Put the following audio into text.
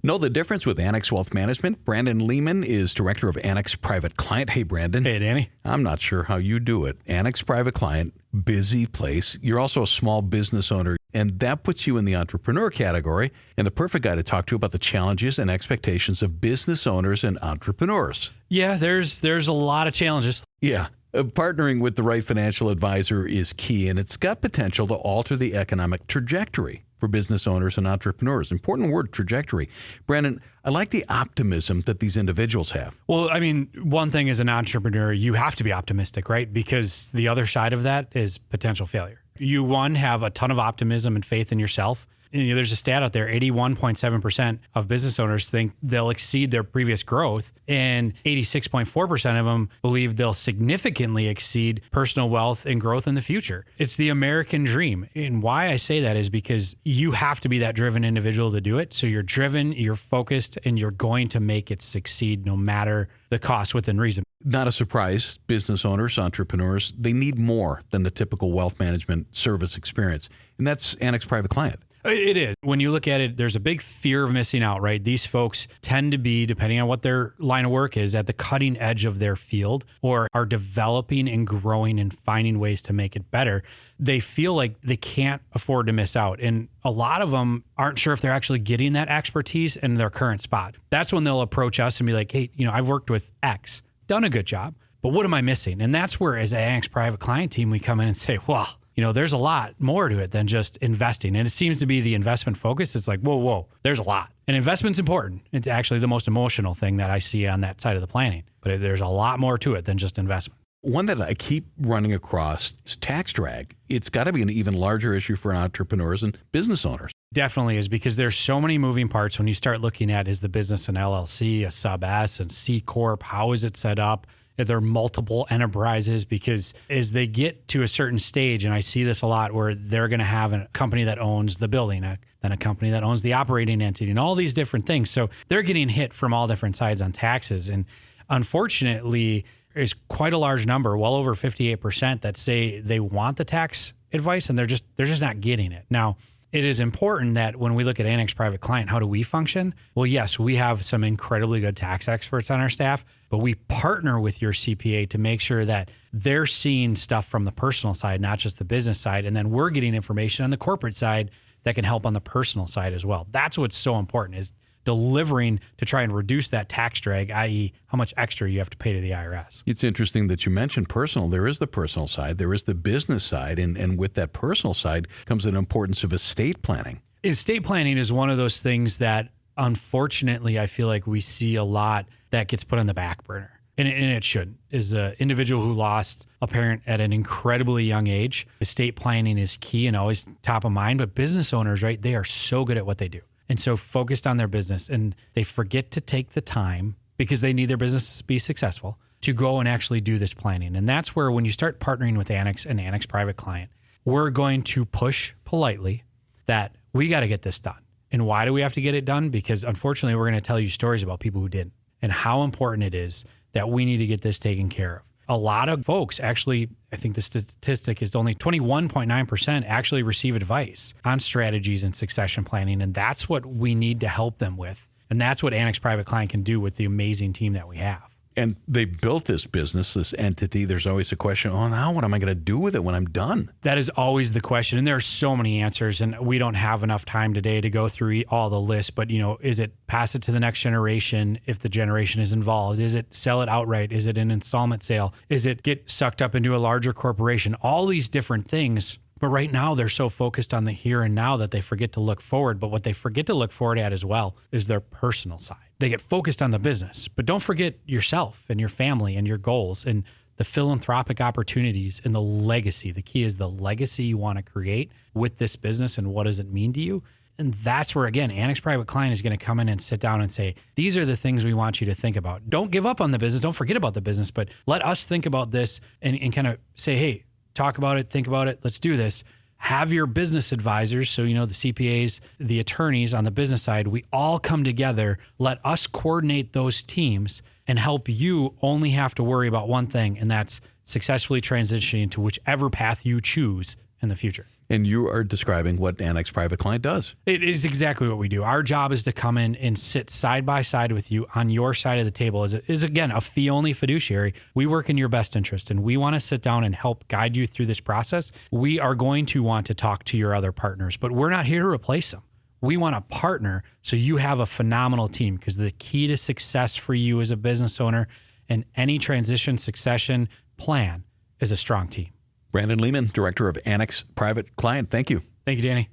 Know the difference with Annex Wealth Management? Brandon Lehman is director of Annex Private Client. Hey, Brandon. Hey, Danny. I'm not sure how you do it. Annex Private Client, busy place. You're also a small business owner, and that puts you in the entrepreneur category and the perfect guy to talk to about the challenges and expectations of business owners and entrepreneurs. Yeah, there's a lot of challenges. Yeah. Partnering with the right financial advisor is key, and it's got potential to alter the economic trajectory for business owners and entrepreneurs. Important word, trajectory. Brandon, I like the optimism that these individuals have. Well, I mean, one thing as an entrepreneur, you have to be optimistic, right? Because the other side of that is potential failure. You, one, have a ton of optimism and faith in yourself. There's a stat out there, 81.7% of business owners think they'll exceed their previous growth, and 86.4% of them believe they'll significantly exceed personal wealth and growth in the future. It's the American dream. And why I say that is because you have to be that driven individual to do it. So you're driven, you're focused, and you're going to make it succeed no matter the cost within reason. Not a surprise, business owners, entrepreneurs, they need more than the typical wealth management service experience. And that's Annex Private Client. It is. When you look at it, there's a big fear of missing out, right? These folks tend to be, depending on what their line of work is, at the cutting edge of their field or are developing and growing and finding ways to make it better. They feel like they can't afford to miss out. And a lot of them aren't sure if they're actually getting that expertise in their current spot. That's when they'll approach us and be like, hey, I've worked with X, done a good job, but what am I missing? And that's where, as an Annex Private Client team, we come in and say, well, there's a lot more to it than just investing. And it seems to be the investment focus. It's like, whoa, there's a lot. And investment's important. It's actually the most emotional thing that I see on that side of the planning. But there's a lot more to it than just investment. One that I keep running across is tax drag. It's got to be an even larger issue for entrepreneurs and business owners. Definitely is, because there's so many moving parts when you start looking at, is the business an LLC, a sub S, and C Corp? How is it set up? Are there multiple enterprises? Because as they get to a certain stage, and I see this a lot, where they're going to have a company that owns the building, then a company that owns the operating entity, and all these different things. So they're getting hit from all different sides on taxes. And unfortunately, there's quite a large number, well over 58%, that say they want the tax advice and they're just not getting it. Now, it is important that when we look at Annex Private Client, how do we function? Well, yes, we have some incredibly good tax experts on our staff, but we partner with your CPA to make sure that they're seeing stuff from the personal side, not just the business side. And then we're getting information on the corporate side that can help on the personal side as well. That's what's so important, is delivering to try and reduce that tax drag, i.e. how much extra you have to pay to the IRS. It's interesting that you mentioned personal. There is the personal side, there is the business side, and with that personal side comes an importance of estate planning. Estate planning is one of those things that, unfortunately, I feel like we see a lot that gets put on the back burner. And it shouldn't. Is an individual who lost a parent at an incredibly young age, estate planning is key and always top of mind. But business owners, right, they are so good at what they do and so focused on their business, and they forget to take the time, because they need their business to be successful, to go and actually do this planning. And that's where, when you start partnering with Annex and Annex Private Client, we're going to push politely that we got to get this done. And why do we have to get it done? Because unfortunately, we're going to tell you stories about people who didn't, and how important it is that we need to get this taken care of. A lot of folks actually, I think the statistic is only 21.9% actually receive advice on strategies and succession planning. And that's what we need to help them with. And that's what Annex Private Client can do with the amazing team that we have. And they built this business, this entity. There's always a question, now what am I going to do with it when I'm done? That is always the question. And there are so many answers, and we don't have enough time today to go through all the lists. But, is it pass it to the next generation if the generation is involved? Is it sell it outright? Is it an installment sale? Is it get sucked up into a larger corporation? All these different things. But right now, they're so focused on the here and now that they forget to look forward. But what they forget to look forward at as well is their personal side. They get focused on the business, but don't forget yourself and your family and your goals and the philanthropic opportunities and the legacy. The key is the legacy you want to create with this business, and what does it mean to you? And that's where, again, Annex Private Client is going to come in and sit down and say, these are the things we want you to think about. Don't give up on the business. Don't forget about the business, but let us think about this and kind of say, hey, talk about it, think about it, let's do this. Have your business advisors, so the CPAs, the attorneys on the business side, we all come together, let us coordinate those teams and help you only have to worry about one thing, and that's successfully transitioning to whichever path you choose in the future. And you are describing what Annex Private Client does. It is exactly what we do. Our job is to come in and sit side by side with you on your side of the table. Is again, a fee-only fiduciary. We work in your best interest, and we want to sit down and help guide you through this process. We are going to want to talk to your other partners, but we're not here to replace them. We want to partner so you have a phenomenal team, because the key to success for you as a business owner and any transition succession plan is a strong team. Brandon Lehman, Director of Annex Private Client. Thank you. Thank you, Danny.